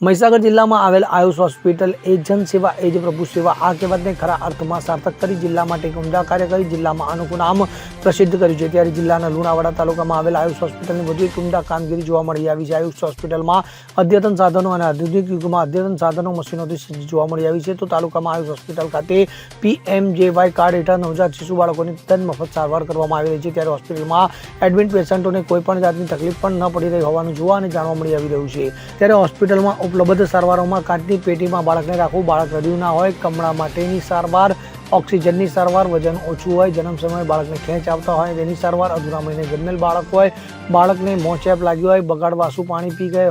મહીસાગર જિલ્લામાં આવેલ આયુષ હોસ્પિટલ એ જનસેવા એ જ પ્રભુ સેવા આ કહેવતને ખરા અર્થમાં સાર્થક કરી જિલ્લા માટે એક ઉમદા કાર્ય કરી જિલ્લામાં આનું નામ પ્રસિદ્ધ કર્યું છે। ત્યારે જિલ્લાના લુણાવાડા તાલુકામાં આવેલ આયુષ હોસ્પિટલની વધુ એક ઉમદા કામગીરી જોવા મળી આવી છે। આયુષ હોસ્પિટલમાં અદ્યતન સાધનો અને આધુનિક યુગમાં અદ્યતન સાધનો મશીનોથી સજ્જ જોવા મળી આવી છે। તો તાલુકામાં આયુષ હોસ્પિટલ ખાતે PMJY કાર્ડ હેઠળ નવજાત શિશુ બાળકોની તદ્દન મફત સારવાર કરવામાં આવી રહી છે। ત્યારે હોસ્પિટલમાં એડમિટ પેશન્ટોને કોઈ પણ જાતની તકલીફ પણ ન પડી રહી હોવાનું જોવા અને જાણવા મળી આવી રહ્યું છે। ત્યારે હોસ્પિટલમાં ઉપલબ્ધ સારવારોમાં કાચની પેટીમાં બાળકને રાખવું, બાળક રડ્યું ના હોય, કમળા માટેની સારવાર, ઓક્સિજનની સારવાર, વજન ઓછું હોય, જન્મ સમયે બાળકને ખેંચ આવતા હોય તેની સારવાર, અધૂરા મહિને જન્મેલ બાળક હોય, બાળકને મોચેપ લાગ્યો હોય, બગાડ વાસુ પાણી પી ગયે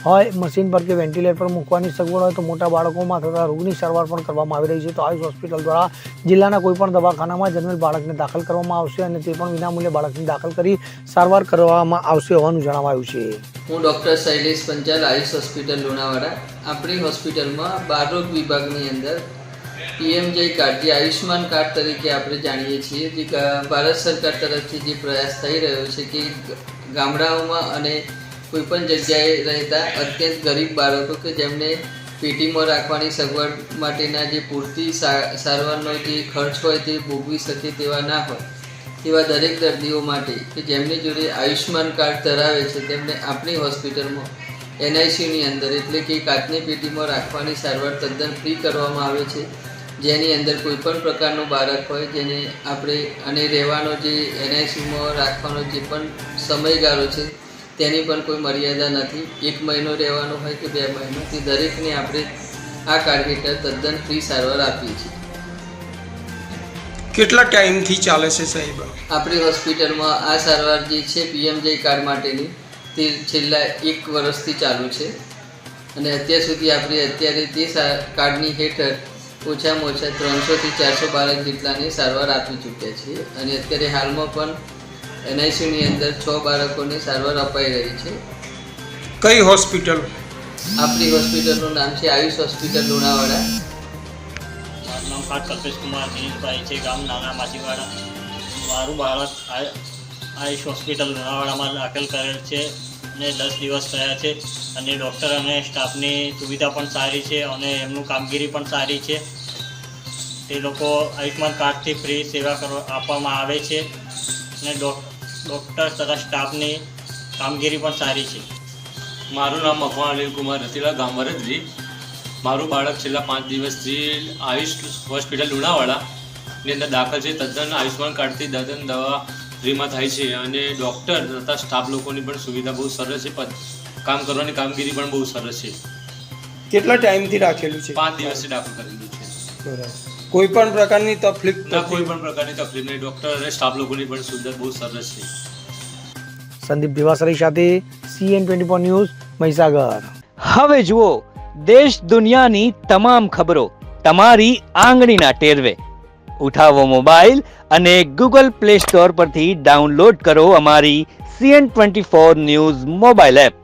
હોય, મશીન પર કે વેન્ટિલેટર પર મૂકવાની સગવડ હોય તો મોટા બાળકોમાં થતા રોગની સારવાર પણ કરવામાં આવી રહી છે। તો આયુષ હોસ્પિટલ દ્વારા જિલ્લાના કોઈપણ દવાખાનામાં જન્મેલ બાળકને દાખલ કરવામાં આવશે અને તે પણ વિનામૂલ્યે બાળકને દાખલ કરી સારવાર કરવામાં આવશે હોવાનું જણાવાયું છે। હું ડૉક્ટર શૈલેષ પંચાલ, આયુષ હોસ્પિટલ લુણાવાડા। આપણી હોસ્પિટલમાં બાળરોગ વિભાગની અંદર PMJY કાર્ડ, જે આયુષ્માન કાર્ડ તરીકે આપણે જાણીએ છીએ, જે ભારત સરકાર તરફથી જે પ્રયાસ થઈ રહ્યો છે કે ગામડાઓમાં અને કોઈપણ જગ્યાએ રહેતા અત્યંત ગરીબ બાળકો કે જેમને પેટીમાં રાખવાની સગવડ માટેના જે પૂરતી સારવારનો જે ખર્ચ હોય તે ભોગવી શકે તેવા ના હોય તેવા દરેક દર્દીઓ માટે કે જેમની જોડે આયુષ્માન કાર્ડ ધરાવે છે તેમને આપણી હોસ્પિટલમાં NICUની અંદર એટલે કે કાચની પેટીમાં રાખવાની સારવાર તદ્દન ફ્રી કરવામાં આવે છે। જેની અંદર કોઈપણ પ્રકારનું બાળક હોય જેને આપણે અને રહેવાનો જે NICUમાં રાખવાનો જે પણ સમયગાળો છે તેની પણ કોઈ મર્યાદા નથી। 1 મહિનો રહેવાનો હોય કે 2 મહિનો, તે દરેકને આપણે આ કાર્ડ હેઠળ તદ્દન ફ્રી સારવાર આપીએ છીએ। કેટલા ટાઈમથી ચાલે છે સાહેબ? આપણી હોસ્પિટલમાં આ સારવાર જે છે PMJY કાર્ડ માટેની તે છેલ્લા 1 વર્ષથી ચાલુ છે અને અત્યાર સુધી આપણે અત્યારે તે કાર્ડની હેઠળ ઓછામાં ઓછા 300 થી 400 બાળક જેટલાની સારવાર આપી ચૂક્યા છીએ અને અત્યારે હાલમાં પણ NICUની અંદર 6 બાળકોની સારવાર અપાઈ રહી છે। કઈ હોસ્પિટલ? આપણી હોસ્પિટલનું નામ છે આયુષ હોસ્પિટલ લુણાવાડા। મારું નામ ખાટ કલ્પેશ કુમાર દિનેશભાઈ છે, ગામ નાના માછીવાડા। મારું બાળક આયુષ હોસ્પિટલ લુણાવાડામાં દાખલ કરેલ છે અને 10 દિવસ થયા છે અને ડૉક્ટર અને સ્ટાફની સુવિધા પણ સારી છે અને એમનું કામગીરી પણ સારી છે। તે લોકો આયુષ્માન કાર્ડથી ફ્રી સેવા આપવામાં આવે છે અને ડૉક્ટર તથા સ્ટાફની કામગીરી પણ સારી છે। મારું નામ મકવાણ અનિલ કુમાર રતીલા, ગામ વરદરી। મારું બાળક છેલ્લા 5 દિવસથી આયુષ હોસ્પિટલ લુણાવાડાની અંદર દાખલ છે। તદ્દન આયુષ્માન કાર્ડથી તદ્દન દવા ફ્રીમાં થાય છે અને ડૉક્ટર તથા સ્ટાફ લોકોની પણ સુવિધા બહુ સરસ છે, કામ કરવાની કામગીરી પણ બહુ સરસ છે। કેટલા ટાઈમથી રાખેલું છે? 5 દિવસથી દાખલ કરેલું છે। કોઈ પણ પ્રકારની તકલીફ ના, કોઈ પણ પ્રકારની તકલીફ નહીં। ડૉક્ટર અને સ્ટાફ લોકોની પણ સુવિધા બહુ સરસ છે। સંદીપ દિવાસરી સાથે CN24 ન્યૂઝ, મહીસાગર। હવે જુઓ દેશ દુનિયાની તમામ ખબરો તમારી આંગળીના ટેરવે। ઉઠાવો મોબાઈલ અને Google Play Store પરથી ડાઉનલોડ કરો અમારી CN24 ન્યૂઝ મોબાઈલ એપ।